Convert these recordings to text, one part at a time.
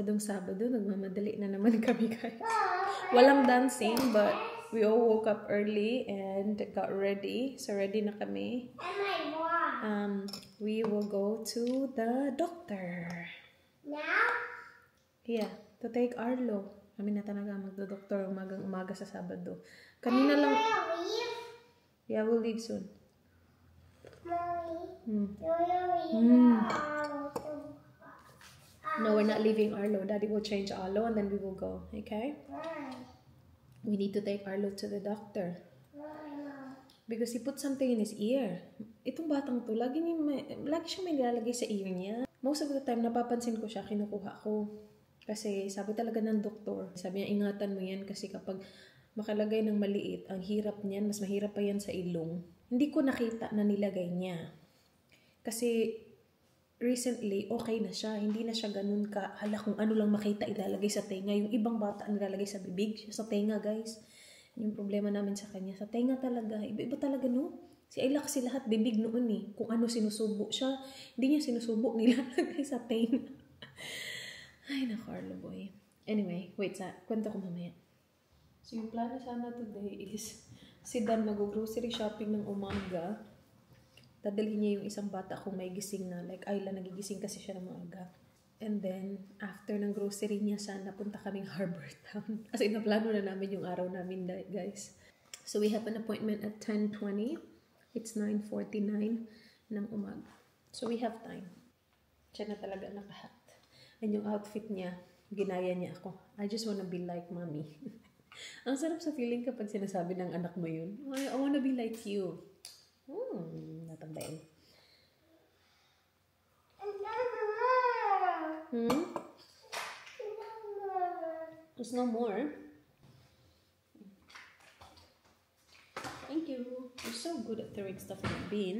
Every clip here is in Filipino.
Sabadong Sabado, nagmamadali na naman kami guys. Walang dancing, but we all woke up early and got ready. So ready na kami. We will go to the doctor. Now? Yeah, to take Arlo. Kami na talaga magdo-doktor umaga sa Sabado. Kanina lang. Leave? Yeah, we'll leave soon. Mommy, No, we're not leaving Arlo. Daddy will change Arlo and then we will go. Okay? We need to take Arlo to the doctor. Because he put something in his ear. Itong batang to, lagi siyang may nilalagay sa ear niya. Most of the time, napapansin ko siya, kinukuha ko. Kasi sabi talaga ng doktor, sabi niya, ingatan mo yan kasi kapag makalagay ng maliit, ang hirap niyan, mas mahirap pa yan sa ilong. Hindi ko nakita na nilagay niya. Kasi recently, okay na siya. Hindi na siya ganun hala kung ano lang makita ilalagay sa tenga. Yung ibang bata ang nilalagay sa bibig, siya sa tenga guys. Yung problema namin sa kanya, sa tenga talaga. Iba-iba talaga no? Si Ayla kasi lahat bibig noon eh. Kung ano sinusubo siya, hindi niya sinusubo, nilalagay sa tenga. Ay, naku, Arlo boy. Anyway, wait, kwento ko mamaya. So, yung plano sana today is si Dan mag-grocery shopping ng umaga. Dadalhin niya yung isang bata kung may gising na. Like, Ayla, nagigising kasi siya ng maaga. And then, after ng grocery niya, sana punta kaming Harbor Town. Kasi naplano na namin yung araw namin, guys. So, we have an appointment at 10:20. It's 9:49 ng umaga. So, we have time. Siya na talaga nakahat. And yung outfit niya, ginaya niya ako. I just wanna be like mommy. Ang sarap sa feeling kapag sinasabi ng anak mo yun. I wanna be like you. Natambayin. There's no more. Thank you. You're so good at throwing stuff in the bin.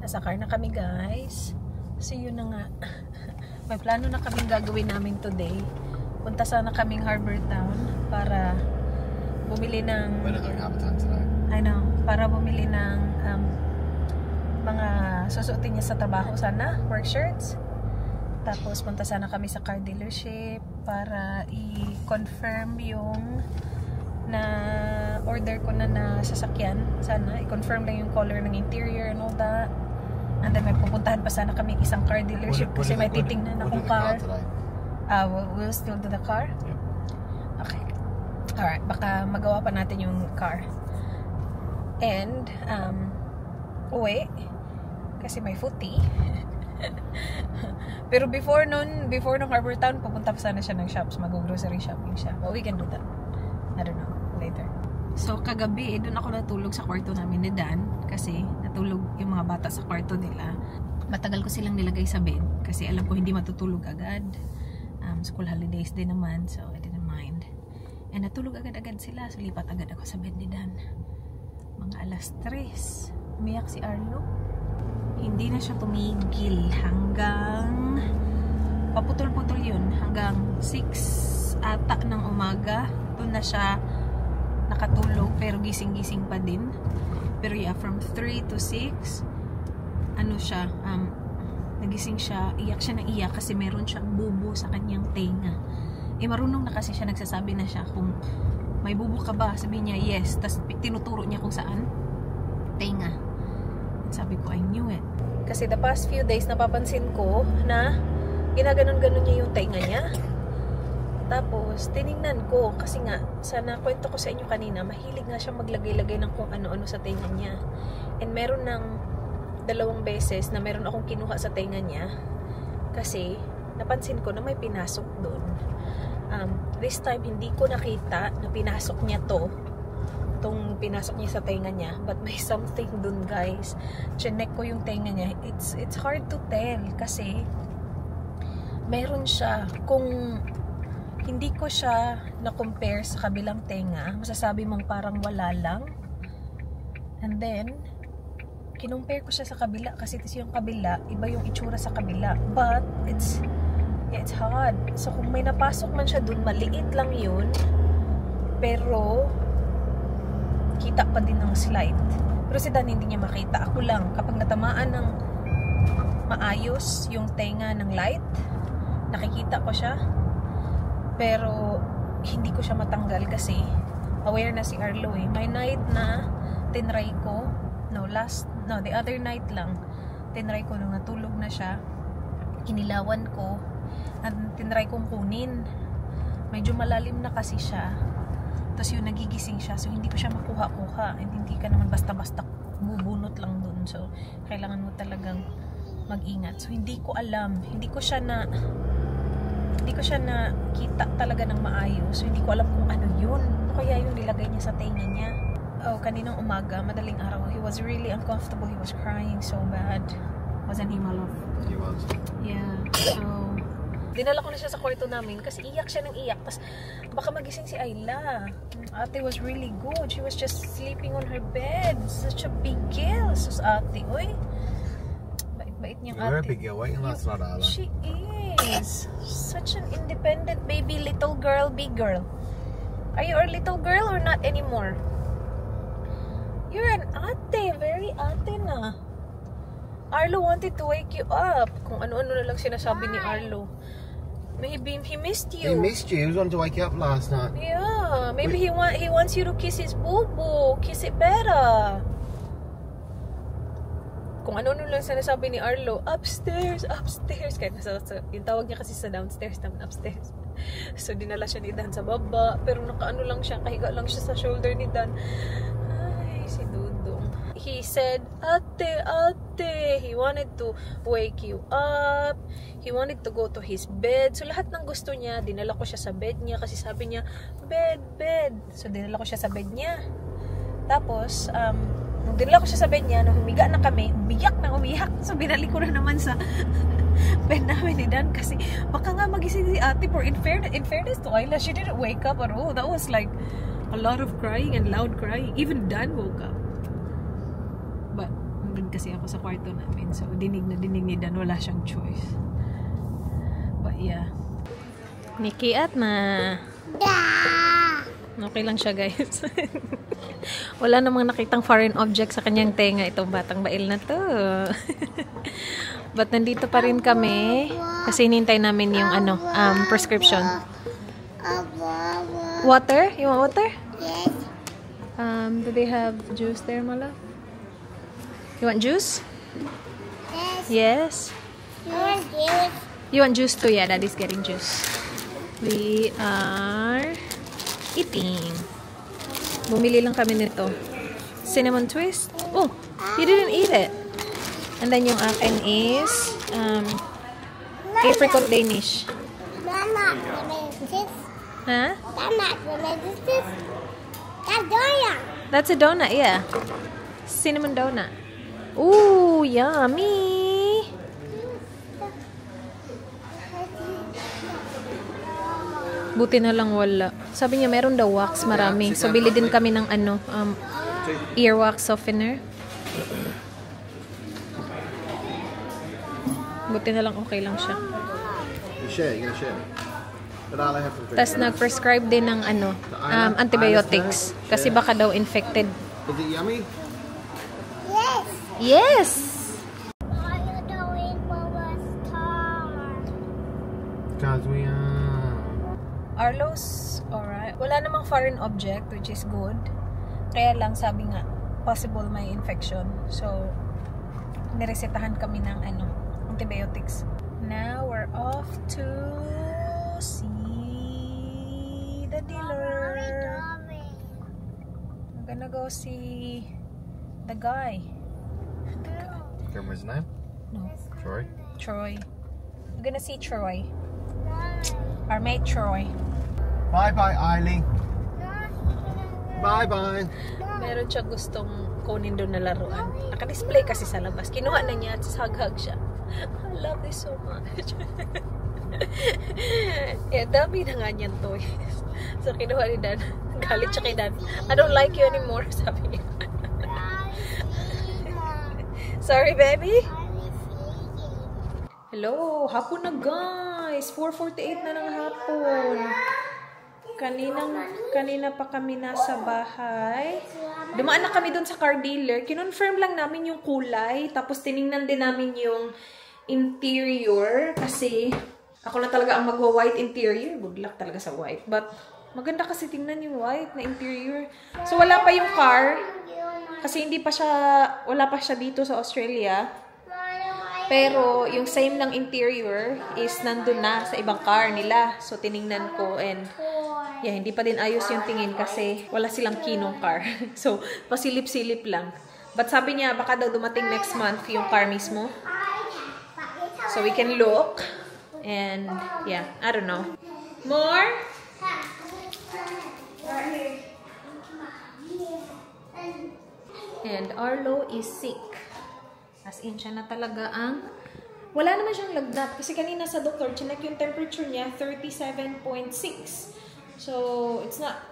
Nasa car na kami guys. So yun na nga. May plano na kaming gagawin namin today. Punta sana kaming Harbor Town para bumili ng I know, para bumili ng mga susuotin niya sa trabaho sana, work shirts. Tapos punta sana kami sa car dealership para i-confirm yung na order ko na sasakyan. Sana i-confirm lang yung color ng interior and all that. And then may pupuntahan pa sana kami isang car dealership kasi may titingnan akong car. We'll still do the car? Yep. Okay. Alright, baka magawa pa natin yung car. And, uwi. Kasi may footy. Pero before nung Harbor Town, pupunta pa sana siya ng shops. Mag-grocery shopping siya. But we can do that. I don't know. Later. So, kagabi, doon ako natulog sa kwarto namin ni Dan. Kasi, natulog yung mga bata sa kwarto nila. Matagal ko silang nilagay sa bed. Kasi alam ko hindi matutulog agad. School holidays din naman. So, I didn't mind. And natulog agad-agad sila. So, lipat agad ako sa bed ni Dan. Mga alas 3. Umiyak si Arlo. Hindi na siya tumigil hanggang paputol-putol yun. Hanggang 6 ata ng umaga. Doon na siya nakatulog pero gising-gising pa din. Pero yeah, from 3 to 6 ano siya, nagising siya, iyak siya ng iyak kasi meron siyang bubo sa kanyang tenga. Marunong na kasi siya, nagsasabi na siya kung may bubo ka ba, sabi niya yes, tapos tinuturo niya kung saan, tenga. And sabi ko, I knew it. Kasi the past few days napapansin ko na ginaganon-ganon niya yung tenga niya. Tapos, tinignan ko, kasi nga, sana kwento ko sa inyo kanina, mahilig nga siya maglagay-lagay ng kung ano-ano sa tenga niya. And meron ng 2 beses na meron akong kinuha sa tenga niya, kasi, napansin ko na may pinasok doon. This time, hindi ko nakita na pinasok niya itong pinasok niya sa tenga niya, but may something doon guys. Chinek ko yung tenga niya, it's hard to tell, kasi, meron siya, kung hindi ko siya na-compare sa kabilang tenga, masasabi mong parang wala lang. And then, kinumpare ko siya sa kabila kasi yung kabila, iba yung itsura sa kabila. But, it's hard. So, kung may napasok man siya dun, maliit lang yun. Pero, kita pa din ng slide. Pero si Dan hindi niya makita. Ako lang, kapag natamaan ng maayos yung tenga ng light, nakikita ko siya. Pero hindi ko siya matanggal kasi aware na si Arlo eh. May night na tinry ko, the other night lang, tinry ko nung natulog na siya, kinilawan ko, at tinry kong kunin. Medyo malalim na kasi siya. Tapos yung nagigising siya, so hindi ko siya makuha-kuha. And hindi ka naman basta-basta bubunot lang dun. So, kailangan mo talagang mag-ingat. So, hindi ko alam. Hindi ko siya na kita talaga ng maayos. So, hindi ko alam kung ano yun. Ano kaya yung nilagay niya sa tenga niya. Oh, kaninang umaga, madaling araw, he was really uncomfortable. He was crying so bad. Wasn't he, my love? He was. Yeah. So, dinala ko na siya sa kwarto namin kasi iyak siya ng iyak. Tapos baka magising si Ayla. Ate was really good. She was just sleeping on her bed. Such a big girl. Sus ate, oy. Bait-bait niyang ate. You're a big girl. Wait till that's not Ayla. She is. Such an independent baby, little girl, big girl. Are you a little girl or not anymore? You're an ate. Very ate na. Arlo wanted to wake you up. Kung ano-ano na lang sinasabi ni Arlo. Maybe he missed you. He missed you. He was wanting to wake you up last night. Yeah, maybe he wants you to kiss his boo-boo. Kiss it better. Kung ano-ano lang sinasabi ni Arlo, upstairs. Kaya yung tawag niya kasi sa downstairs naman, upstairs. So dinala siya ni Dan sa baba. Pero nakaano lang siya, kahiga lang siya sa shoulder ni Dan. Ay, si Dudong. He said, ate, he wanted to wake you up. He wanted to go to his bed. So, lahat ng gusto niya, dinala ko siya sa bed niya kasi sabi niya, bed. So, dinala ko siya sa bed niya. Tapos, nung dinala ko siya sa bed niya, nung humiga na kami, umiyak. So, binalik ko na naman sa bed namin ni Dan kasi baka nga magising si ate. For in fairness to Ayla, she didn't wake up at all. That was like a lot of crying and loud crying. Even Dan woke up. But, nandun kasi ako sa kwarto namin. So, dinig ni Dan. Wala siyang choice. But, yeah. Nikki at na. Okay lang siya, guys. Wala namang nakitang foreign object sa kanyang tenga. Itong batang bail na to. But, nandito pa rin kami. Kasi hinintay namin yung prescription. Water? You want water? Yes. Do they have juice there, Mala? You want juice? Yes. Yes. You want juice? You want juice too? Yeah, Daddy's getting juice. We are eating. Bumili lang kami nito. Cinnamon twist. Oh, you didn't eat it. And then yung akin is apricot Danish. Donut. Huh? Donut. That's donut. That's a donut, yeah. Cinnamon donut. Ooh, yummy. Buti na lang wala. Sabi niya meron daw wax marami. So bili din kami ng earwax softener. Buti na lang okay lang siya. You're gonna share. But I'll have some. Tapos nag-prescribe din ng antibiotics. Kasi baka daw infected. Is it yummy? Yes. Yes! Why are you doing Mama's car? Because we are. Arlo's alright. Wala namang foreign object, which is good. Kaya lang, sabi nga, possible may infection. So, niresetahan kami ng antibiotics. Now, we're off to see the dealer. I'm gonna go see the guy. Remember his name? No, Troy. I'm gonna see Troy. Our mate Troy. Bye, Eileen. Bye. Meron siya gustong kunin doon na laruan. Naka-display kasi sa labas. Kinuha na niya at hug siya. I love this so much. Dami na nga niyan toys. So, kinuha ni Dan. Galit siya kay Dan. I don't like you anymore, sabi niya. Sorry, baby. Hello, hapon na guys. 4:48 na ng hapon. Kanina pa kami nasa bahay. Dumaan na kami dun sa car dealer. Kinonfirm lang namin yung kulay. Tapos tiningnan din namin yung interior. Kasi ako na talaga ang magwa-white interior. Good luck talaga sa white. But maganda kasi tingnan yung white na interior. So wala pa yung car. Kasi wala pa siya dito sa Australia. Pero yung same ng interior is nandun na sa ibang car nila. So tiningnan ko and yeah, hindi pa din ayos yung tingin kasi wala silang kinong car. So pasilip-silip lang. But sabi niya baka daw dumating next month yung car mismo. So we can look. And yeah, I don't know. More? And Arlo is sick. As in, siya na talaga ang... Wala naman siyang lagnat. Kasi kanina sa doktor, chinek yung temperature niya, 37.6. So, it's not...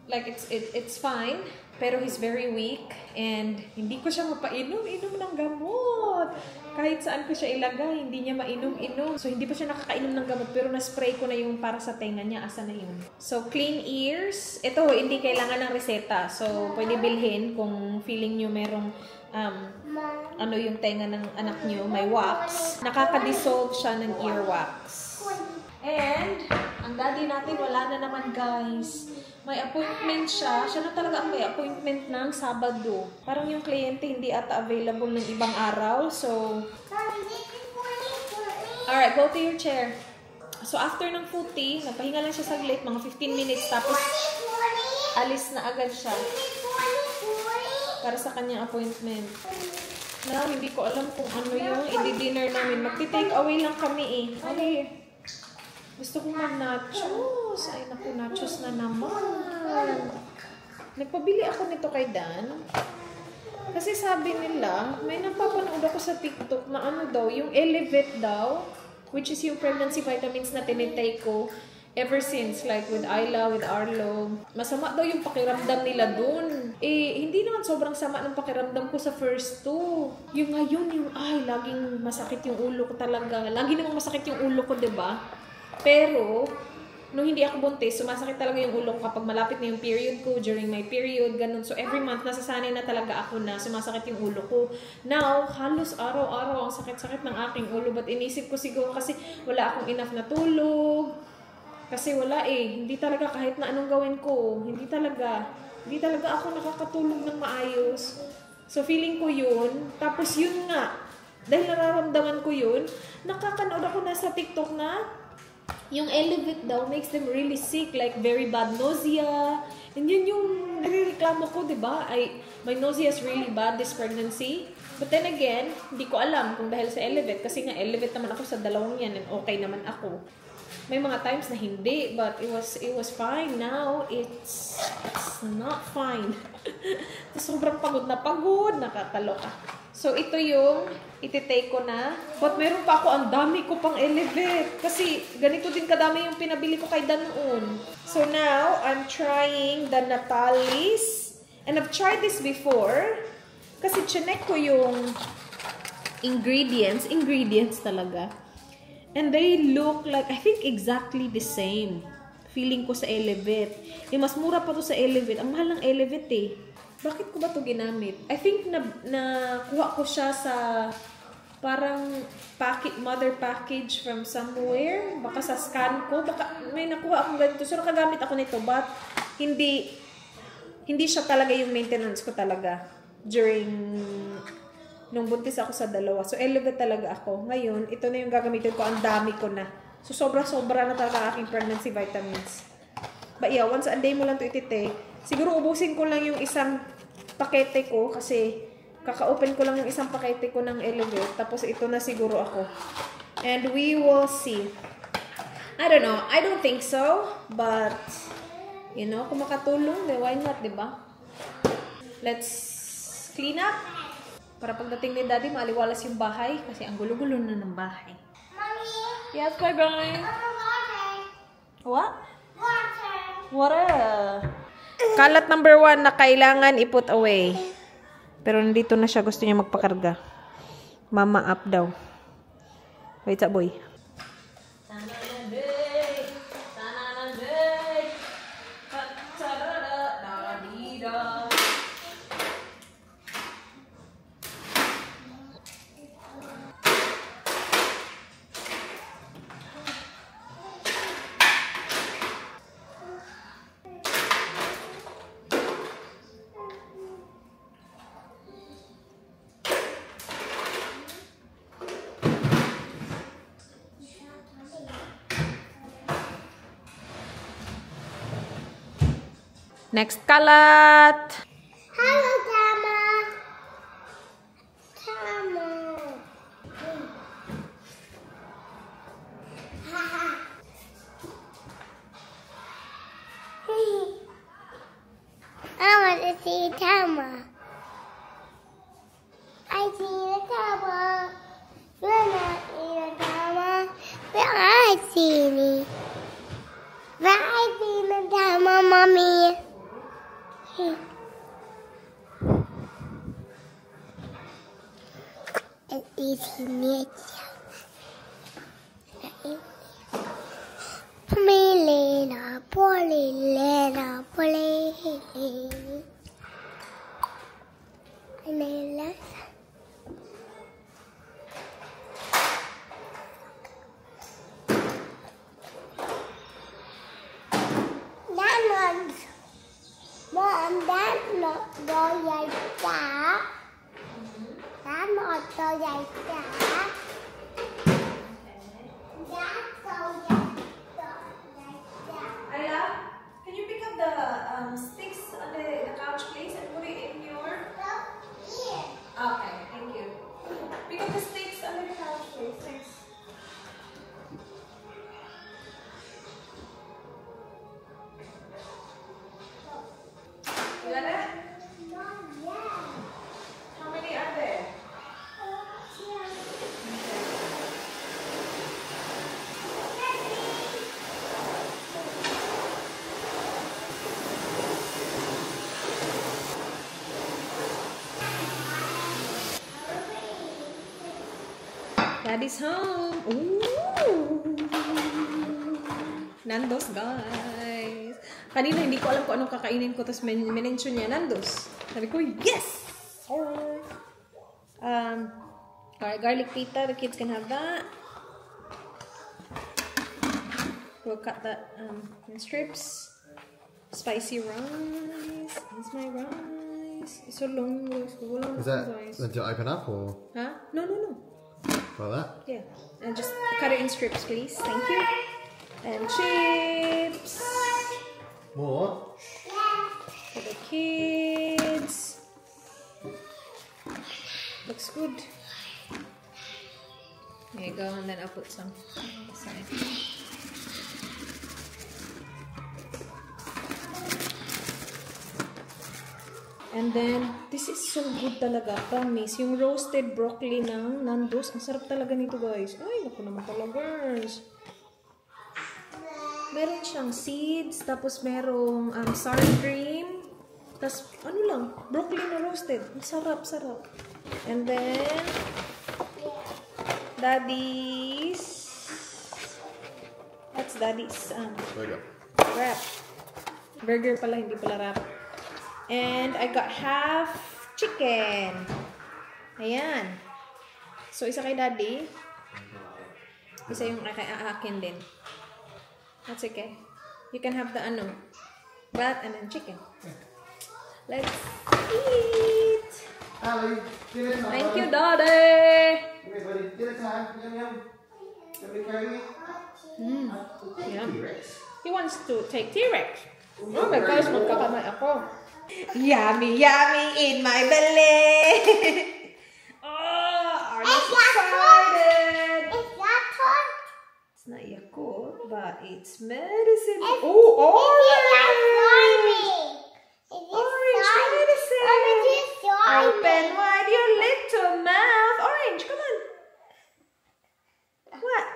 Like, it's fine. Pero he's very weak. And hindi ko siya mapainom-inom ng gamot. Kahit saan ko siya ilagay, hindi niya mainom-inom. So, hindi pa siya nakakainom ng gamot. Pero na-spray ko na yung para sa tenga niya. Asa na yun? So, clean ears. Ito, hindi kailangan ng reseta. So, pwede bilhin kung feeling nyo merong ano yung tenga ng anak nyo, may wax. Nakaka-dissolve siya ng earwax. And, ang daddy natin, wala na naman guys. May appointment siya. Siya na talaga ang may appointment ng Sabado. Parang yung kliyente hindi ata available ng ibang araw. So, alright, go to your chair. So, after ng footy, napahinga lang siya saglit, mga 15 minutes. Tapos, alis na agad siya. Para sa kanyang appointment. Na, hindi ko alam kung ano yung i-dinner namin. Magti-take away lang kami eh. Okay. Gusto ko mag-nachos. Ay, naku, nachos na naman. Nagpabili ako nito kay Dan. Kasi sabi nila, may napapanood ako sa TikTok na ano daw, yung Elevate daw, which is yung pregnancy vitamins na tinitake ko ever since, like with Ayla, with Arlo. Masama daw yung pakiramdam nila dun. Eh, hindi naman sobrang sama ng pakiramdam ko sa first two. Yung ngayon, laging masakit yung ulo ko talaga. Lagi namang masakit yung ulo ko, diba? Pero, nung hindi ako buntis, sumasakit talaga yung ulo ko kapag malapit na yung period ko, during my period, ganun. So, every month, nasasanay na talaga ako na sumasakit yung ulo ko. Now, halos araw-araw ang sakit-sakit ng aking ulo. But inisip ko siguro kasi wala akong enough na tulog. Kasi wala eh. Hindi talaga kahit na anong gawin ko. Hindi talaga ako nakakatulog ng maayos. So, feeling ko yun. Tapos yun nga. Dahil nararamdaman ko yun, nakakanood ako na sa TikTok na yung Elevate daw makes them really sick. Like, very bad nausea. And yun yung narireklamo ko, diba? My nausea is really bad this pregnancy. But then again, hindi ko alam kung dahil sa Elevate. Kasi nga, Elevate naman ako sa dalawang yan and okay naman ako. May mga times na hindi, but it was fine. Now, it's not fine. Sobrang pagod, nakakaloka. So, ito yung ititake ko na. But meron pa ako, ang dami ko pang Elevate. Kasi ganito din kadami yung pinabili ko kay Dan noon. So, now, I'm trying the Natalis. And I've tried this before. Kasi chinek ko yung ingredients talaga. And they look like, I think exactly the same. Feeling ko sa Elevate. Eh, mas mura pa to sa Elevate. Ang mahal ng Elevate eh. Bakit ko ba to ginamit? I think nakuha ko siya sa parang mother package from somewhere. Baka sa scan ko. Baka may nakuha akong ganito. So, nakagamit ako nito. But, hindi siya talaga yung maintenance ko talaga. Nung buntis ako sa dalawa. So, Elevate talaga ako. Ngayon, ito na yung gagamitin ko. Ang dami ko na. So, sobra-sobra na talaga aking pregnancy vitamins. But yeah, once a day mo lang ito ititake. Siguro, ubusin ko lang yung isang pakete ko. Kasi, kaka-open ko lang yung isang pakete ko ng Elevate. Tapos, ito na siguro ako. And we will see. I don't know. I don't think so. But, you know, kung makatulong, then why not, diba? Let's clean up. Para pagdating ni Daddy, maaliwalas yung bahay. Kasi ang gulo-gulo na ng bahay. Mommy! Yes, bye bye. Water! What? Water! Water. Kalat number 1 na kailangan i-put away. Pero nandito na siya. Gusto niya magpakarga. Mama up daw. Wait up, boy. Next kalat. Hello, Tama. Tama. I want to see Tama. I see the Tama. We're not in the Tama. But I see me. But I see the Tama, Mommy. It's nature. Polilena, polilena, polilena. Mom, that's not the right. That's not the right. Ayla, can you pick up the sticks on the couch, please, and put it in your... Okay, thank you. Pick up the sticks on the couch, please. Thanks. You got it? How many are there? Daddy's home. Ooh. Nando's, guys. Kanina hindi ko alam kung anong kakainin ko, tapos mention niya Nando's. Sabi ko, yes! Garlic pita, the kids can have that. We'll cut that in strips. Spicy rice. Here's my rice. It's so long. Is that then to open up or? Huh? No. Like that? Yeah. And just cut it in strips, please. Thank you. And chips. More? For the kids. Looks good. There you go, and then I'll put some on the side. And then, this is so good talaga, promise. Yung roasted broccoli ng Nando's, ang sarap talaga nito, guys. Ay, naku naman talaga, guys. Meron siyang seeds, tapos merong sour cream, tapos ano lang, broccoli na roasted. Ang sarap. And then, Daddy's, that's Daddy's Burger. wrap. Burger pala, hindi pala wrap. And I got half chicken. Ayan. So, isa kay Daddy. Isa yung akin din. That's okay. You can have the that and then chicken. Let's eat. Ali, dinner time. Thank buddy. you, Daddy. Come here, buddy. Dinner time. Yum. Let me carry you. Yeah. T-Rex. He wants to take T-Rex. Oh my gosh, magkakamay ako. Yummy in my belly. Oh, are you excited? It's not hot. It's not Yakult, but it's medicine. It's Orange! Orange medicine! Open wide your little mouth. Orange, come on. What?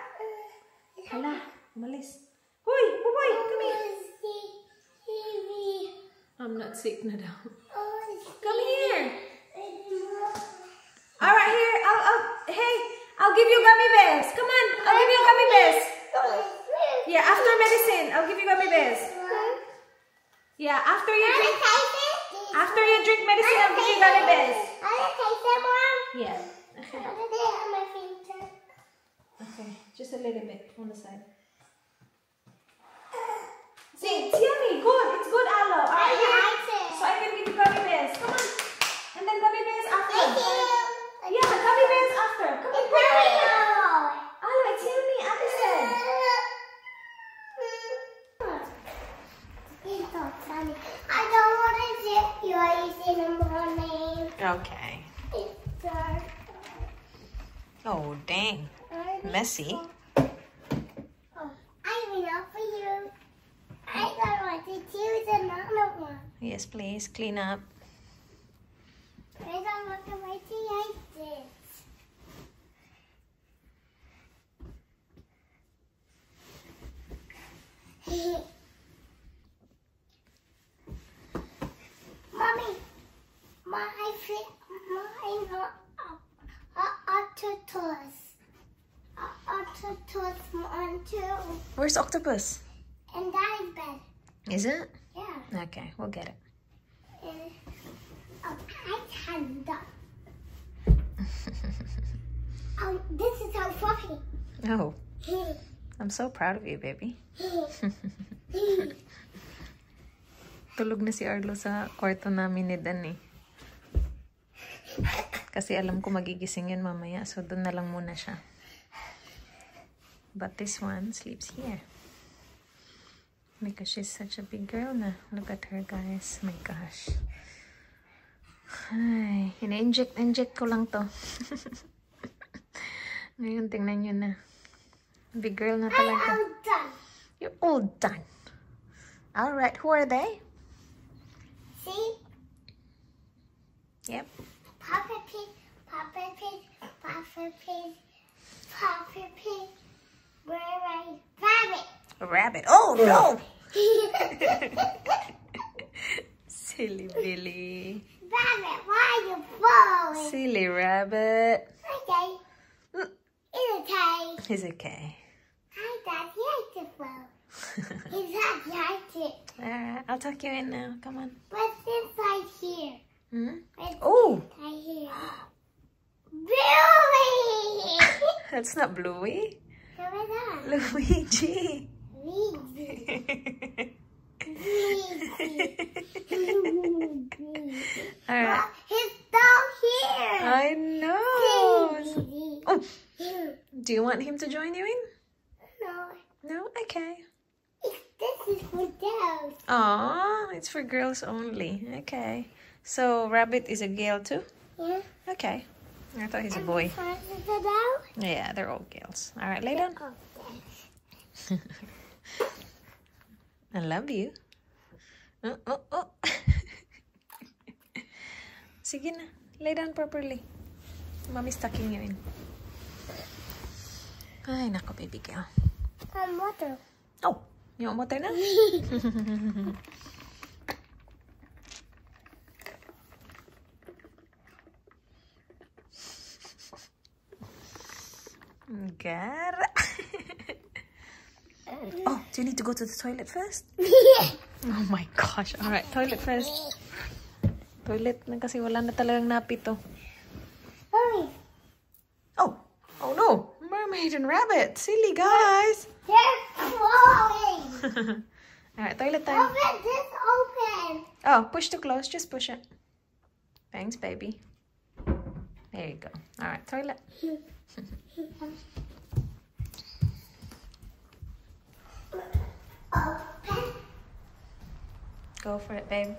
Hala, umalis. Hoy, boy, come here. I'm not sick na daw. Come here. All right, here. I'll give you gummy bears. Come on, I'll give you gummy bears. Yeah, after medicine, I'll give you gummy bears. Yeah, after you drink medicine, I'll give you gummy bears. Yeah. Okay, just a little bit on the side. See, it's yummy, good. It's good aloe. All right, here. So I can give you gummy bears. Come on. And then gummy bears after. Yeah, gummy bears after. Come on, hurry. Aloe, it's yummy. Ate said. It's so funny. I Okay. It's dark. Oh, dang. Messy. Oh, I have enough for you. I don't want to choose another one. Yes, please. Clean up. I don't want to wait till I this. Mommy, my octopus. Octopus one too. Where's Octopus? And Daddy's bed. Is it? Yeah. Okay, we'll get it. Oh, I can that. Oh, this is so fluffy. Oh, I'm so proud of you, baby. Tulog na si Arlo sa kwarto namin ni Dan eh. Kasi alam ko magigising yun mamaya, so doon na lang muna siya. But this one sleeps here. Because she's such a big girl na. Look at her, guys. My gosh. Ay, ina-inject ko lang to. Ngayon, tingnan nyo na. Big girl na talaga. I'm done. You're all done. Alright, who are they? See? Yep. Papa Pig, Papa Pig, Papa Pig, Papa Pig. Where are you? Rabbit. A rabbit. Oh, no! Silly Billy. Rabbit, why are you falling? Silly rabbit. Okay. It's okay. It's okay. Hi, Dad. He likes to fall. He's not like it. Alright, I'll tuck you in now. Come on. What's inside here? Hmm? What's Oh! inside here? Billy! That's not Bluey. What was that? Luigi. Luigi. Alright. He's still here. I know. Luigi. Oh, do you want him to join you in? No, No? Okay. this is for girls. Aw, it's for girls only. Okay. So, Rabbit is a girl too? Yeah. Okay. I thought he's a boy. Is it out? Yeah, they're all girls. Alright, lay down. Okay. I love you. Oh, oh, oh. Sige na. Lay down properly. Mommy's tucking you in. Ay, nako, baby girl. Water. Oh, you want water na? Gar. Oh, do you need to go to the toilet first? Oh my gosh. Alright, toilet first. Toilet na kasi wala na talagang napi to. Mommy, Oh, oh no. Mermaid and rabbit. Silly guys. they're falling. Alright, toilet time. Open this open. Oh, push to close. Just push it. Thanks, baby. There you go. Alright, toilet. Open. Go for it, babe.